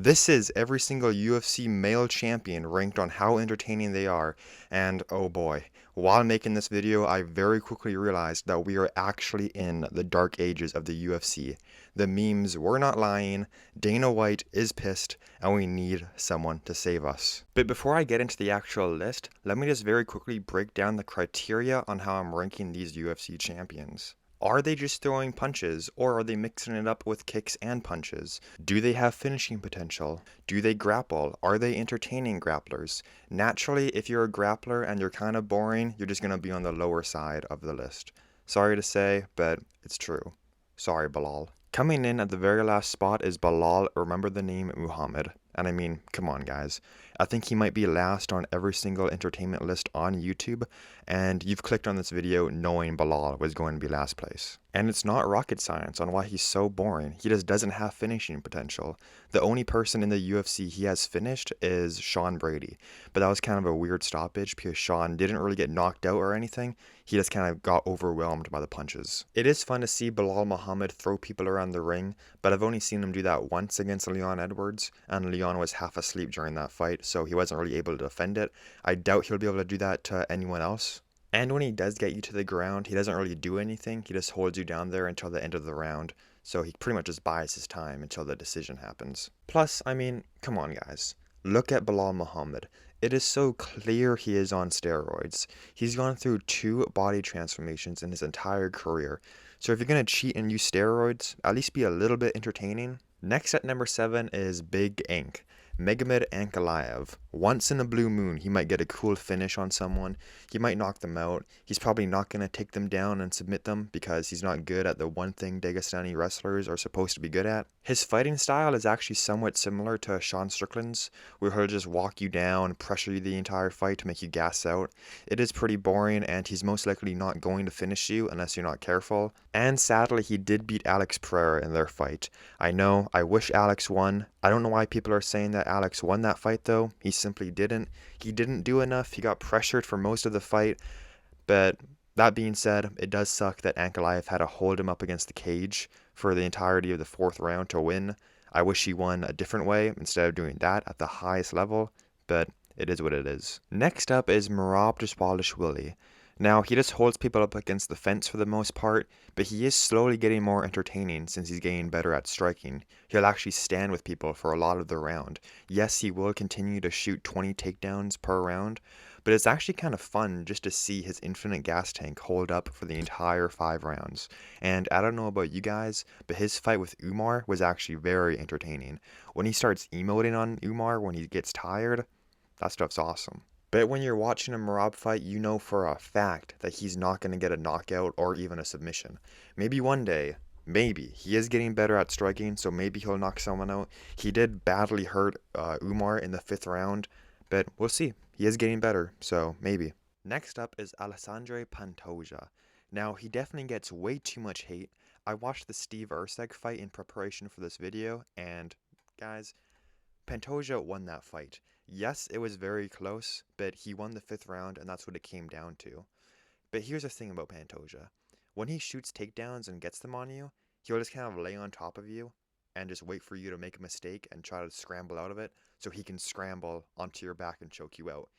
This is every single UFC male champion ranked on how entertaining they are, and oh boy, while making this video, I very quickly realized that we are actually in the dark ages of the UFC. The memes were not lying, Dana White is pissed, and we need someone to save us. But before I get into the actual list, let me just very quickly break down the criteria on how I'm ranking these UFC champions. Are they just throwing punches, or are they mixing it up with kicks and punches? Do they have finishing potential? Do they grapple? Are they entertaining grapplers? Naturally, if you're a grappler and you're kind of boring, you're just going to be on the lower side of the list. Sorry to say, but it's true. Sorry, Bilal. Coming in at the very last spot is Bilal, remember the name Muhammad. And I mean, come on guys. I think he might be last on every single entertainment list on YouTube, and you've clicked on this video knowing Bilal was going to be last place. And it's not rocket science on why he's so boring. He just doesn't have finishing potential. The only person in the UFC he has finished is Sean Brady, but that was kind of a weird stoppage because Sean didn't really get knocked out or anything. He just kind of got overwhelmed by the punches. It is fun to see Bilal Muhammad throw people around the ring, but I've only seen him do that once against Leon Edwards, and Leon was half asleep during that fight, so he wasn't really able to defend it. I doubt he'll be able to do that to anyone else. And when he does get you to the ground, he doesn't really do anything. He just holds you down there until the end of the round. So he pretty much just buys his time until the decision happens. Plus, I mean, come on guys. Look at Bilal Muhammad. It is so clear he is on steroids. He's gone through 2 body transformations in his entire career. So if you're going to cheat and use steroids, at least be a little bit entertaining. Next at number 7 is Big Ink. Magomed Ankalaev. Once in a blue moon, he might get a cool finish on someone. He might knock them out. He's probably not going to take them down and submit them because he's not good at the one thing Dagestani wrestlers are supposed to be good at. His fighting style is actually somewhat similar to Sean Strickland's, where he'll just walk you down, pressure you the entire fight to make you gas out. It is pretty boring, and he's most likely not going to finish you unless you're not careful. And sadly, he did beat Alex Pereira in their fight. I know, I wish Alex won. I don't know why people are saying that Alex won that fight though. He simply didn't. He didn't do enough. He got pressured for most of the fight. But that being said, it does suck that Ankalaev had to hold him up against the cage for the entirety of the 4th round to win. I wish he won a different way instead of doing that at the highest level, but it is what it is. Next up is Merab Dvalishvili. Now, he just holds people up against the fence for the most part, but he is slowly getting more entertaining since he's getting better at striking. He'll actually stand with people for a lot of the round. Yes, he will continue to shoot 20 takedowns per round, but it's actually kind of fun just to see his infinite gas tank hold up for the entire 5 rounds. And I don't know about you guys, but his fight with Umar was actually very entertaining. When he starts emoting on Umar when he gets tired, that stuff's awesome. But when you're watching a Merab fight, you know for a fact that he's not going to get a knockout or even a submission. Maybe one day, maybe. He is getting better at striking, so maybe he'll knock someone out. He did badly hurt Umar in the 5th round, but we'll see. He is getting better, so maybe. Next up is Alexandre Pantoja. Now, he definitely gets way too much hate. I watched the Steve Erceg fight in preparation for this video, and guys, Pantoja won that fight. Yes, it was very close, but he won the 5th round, and that's what it came down to. But here's the thing about Pantoja. When he shoots takedowns and gets them on you, he'll just kind of lay on top of you and just wait for you to make a mistake and try to scramble out of it so he can scramble onto your back and choke you out.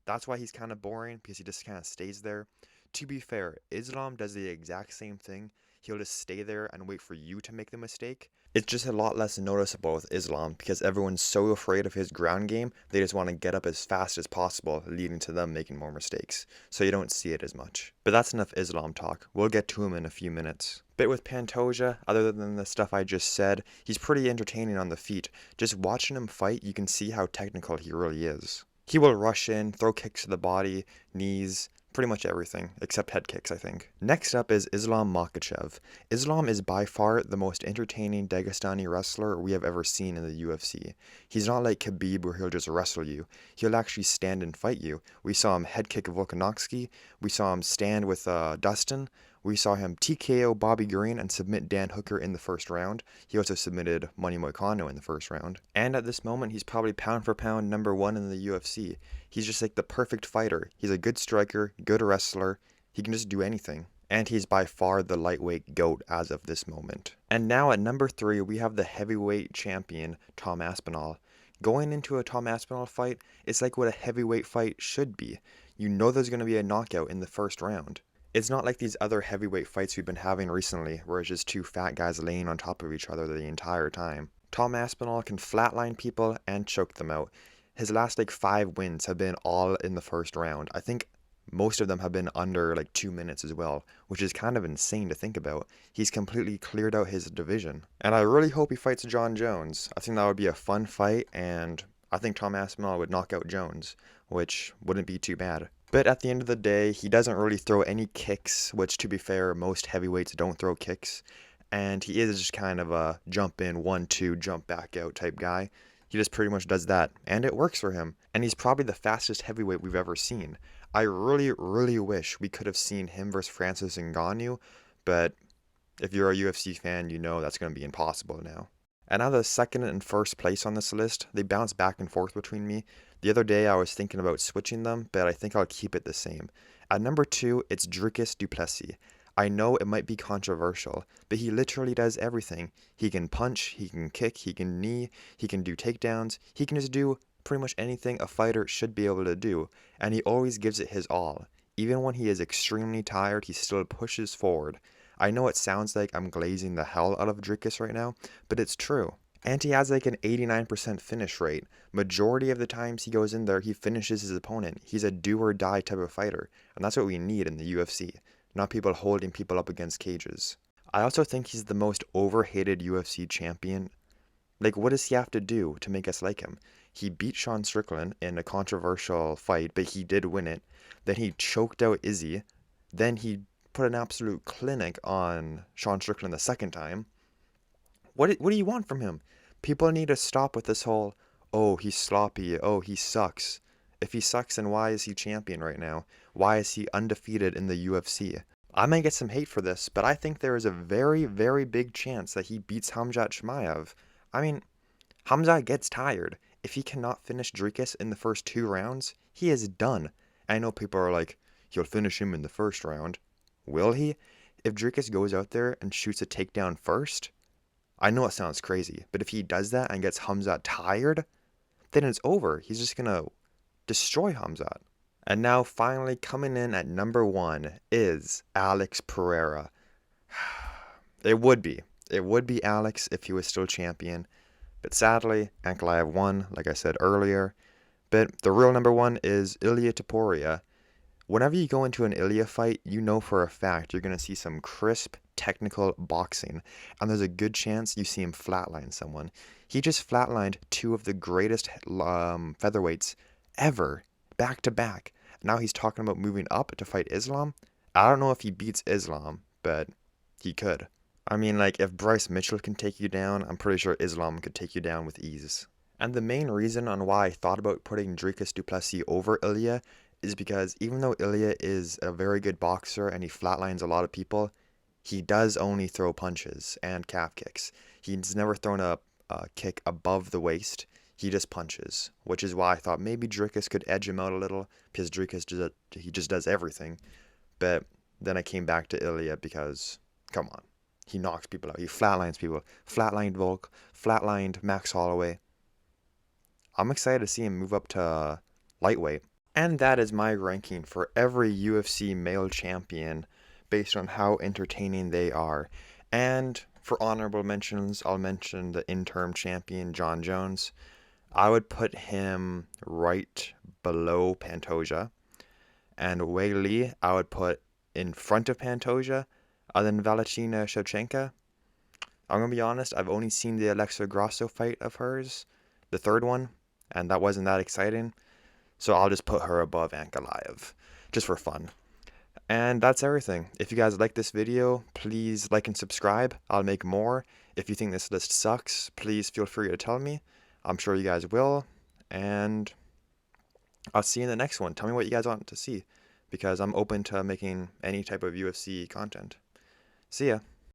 That's why he's kind of boring, because he just kind of stays there. To be fair, Islam does the exact same thing. He'll just stay there and wait for you to make the mistake. It's just a lot less noticeable with Islam because everyone's so afraid of his ground game, they just want to get up as fast as possible, leading to them making more mistakes. So you don't see it as much. But that's enough Islam talk. We'll get to him in a few minutes. But with Pantoja, other than the stuff I just said, he's pretty entertaining on the feet. Just watching him fight, you can see how technical he really is. He will rush in, throw kicks to the body, knees, pretty much everything, except head kicks, I think. Next up is Islam Makhachev. Islam is by far the most entertaining Dagestani wrestler we have ever seen in the UFC. He's not like Khabib where he'll just wrestle you. He'll actually stand and fight you. We saw him head kick Volkanovski. We saw him stand with Dustin. We saw him TKO Bobby Green and submit Dan Hooker in the 1st round. He also submitted Manny Moicano in the 1st round. And at this moment, he's probably pound for pound #1 in the UFC. He's just like the perfect fighter. He's a good striker, good wrestler. He can just do anything. and he's by far the lightweight GOAT as of this moment. And now at number 3, we have the heavyweight champion, Tom Aspinall. Going into a Tom Aspinall fight, it's like what a heavyweight fight should be. You know there's going to be a knockout in the first round. It's not like these other heavyweight fights we've been having recently, where it's just two fat guys laying on top of each other the entire time. Tom Aspinall can flatline people and choke them out. His last 5 wins have been all in the first round. I think most of them have been under 2 minutes as well, which is kind of insane to think about. He's completely cleared out his division. And I really hope he fights John Jones. I think that would be a fun fight, and I think Tom Aspinall would knock out Jones, which wouldn't be too bad. But at the end of the day, he doesn't really throw any kicks, which to be fair, most heavyweights don't throw kicks. And he is just kind of a jump in, 1-2, jump back out type guy. He just pretty much does that, and it works for him. And he's probably the fastest heavyweight we've ever seen. I really, really wish we could have seen him versus Francis Ngannou, but if you're a UFC fan, you know that's going to be impossible now. And now the second and first place on this list, they bounce back and forth between me. The other day I was thinking about switching them, but I think I'll keep it the same. At number 2, it's Dricus du Plessis. I know it might be controversial, but he literally does everything. He can punch, he can kick, he can knee, he can do takedowns, he can just do pretty much anything a fighter should be able to do, and he always gives it his all. Even when he is extremely tired, he still pushes forward. I know it sounds like I'm glazing the hell out of Dricus right now, but it's true. And he has an 89% finish rate. Majority of the times he goes in there, he finishes his opponent. He's a do or die type of fighter, and that's what we need in the UFC, not people holding people up against cages. I also think he's the most overhated UFC champion. What does he have to do to make us like him? He beat Sean Strickland in a controversial fight, but he did win it. Then he choked out Izzy. Then he put an absolute clinic on Sean Strickland the second time. What do you want from him? People need to stop with this whole, oh, he's sloppy, oh, he sucks. If he sucks, then why is he champion right now? Why is he undefeated in the UFC? I might get some hate for this, but I think there is a very, very big chance that he beats Khamzat Chimaev. I mean, Khamzat gets tired. If he cannot finish Dricus in the first 2 rounds, he is done. I know people are like, he'll finish him in the first round. Will he? If Dricus goes out there and shoots a takedown first, I know it sounds crazy, but if he does that and gets Khamzat tired, then it's over. He's just going to destroy Khamzat. And now finally coming in at number 1 is Alex Pereira. It would be Alex if he was still champion. But sadly, Ankalaev won, like I said earlier. But the real number 1 is Ilia Topuria. Whenever you go into an Ilia fight, you know for a fact you're going to see some crisp, technical boxing. And there's a good chance you see him flatline someone. He just flatlined 2 of the greatest featherweights ever, back to back. Now he's talking about moving up to fight Islam. I don't know if he beats Islam, but he could. I mean, if Bryce Mitchell can take you down, I'm pretty sure Islam could take you down with ease. And the main reason on why I thought about putting Dricus du Plessis over Ilia is because even though Ilia is a very good boxer and he flatlines a lot of people, he does only throw punches and calf kicks. He's never thrown a kick above the waist. He just punches, which is why I thought maybe Dricus could edge him out a little, because Dricus he just does everything. But then I came back to Ilia because, come on. He knocks people out. He flatlines people. Flatlined Volk. Flatlined Max Holloway. I'm excited to see him move up to lightweight. And that is my ranking for every UFC male champion based on how entertaining they are. And for honorable mentions, I'll mention the interim champion, John Jones. I would put him right below Pantoja. And Wei Li, I would put in front of Pantoja. Other than Valentina Shevchenko, I'm going to be honest, I've only seen the Alexa Grasso fight of hers, the third one, and that wasn't that exciting. So I'll just put her above Ankalaev, just for fun. And that's everything. If you guys like this video, please like and subscribe. I'll make more. If you think this list sucks, please feel free to tell me. I'm sure you guys will. And I'll see you in the next one. Tell me what you guys want to see, because I'm open to making any type of UFC content. See ya.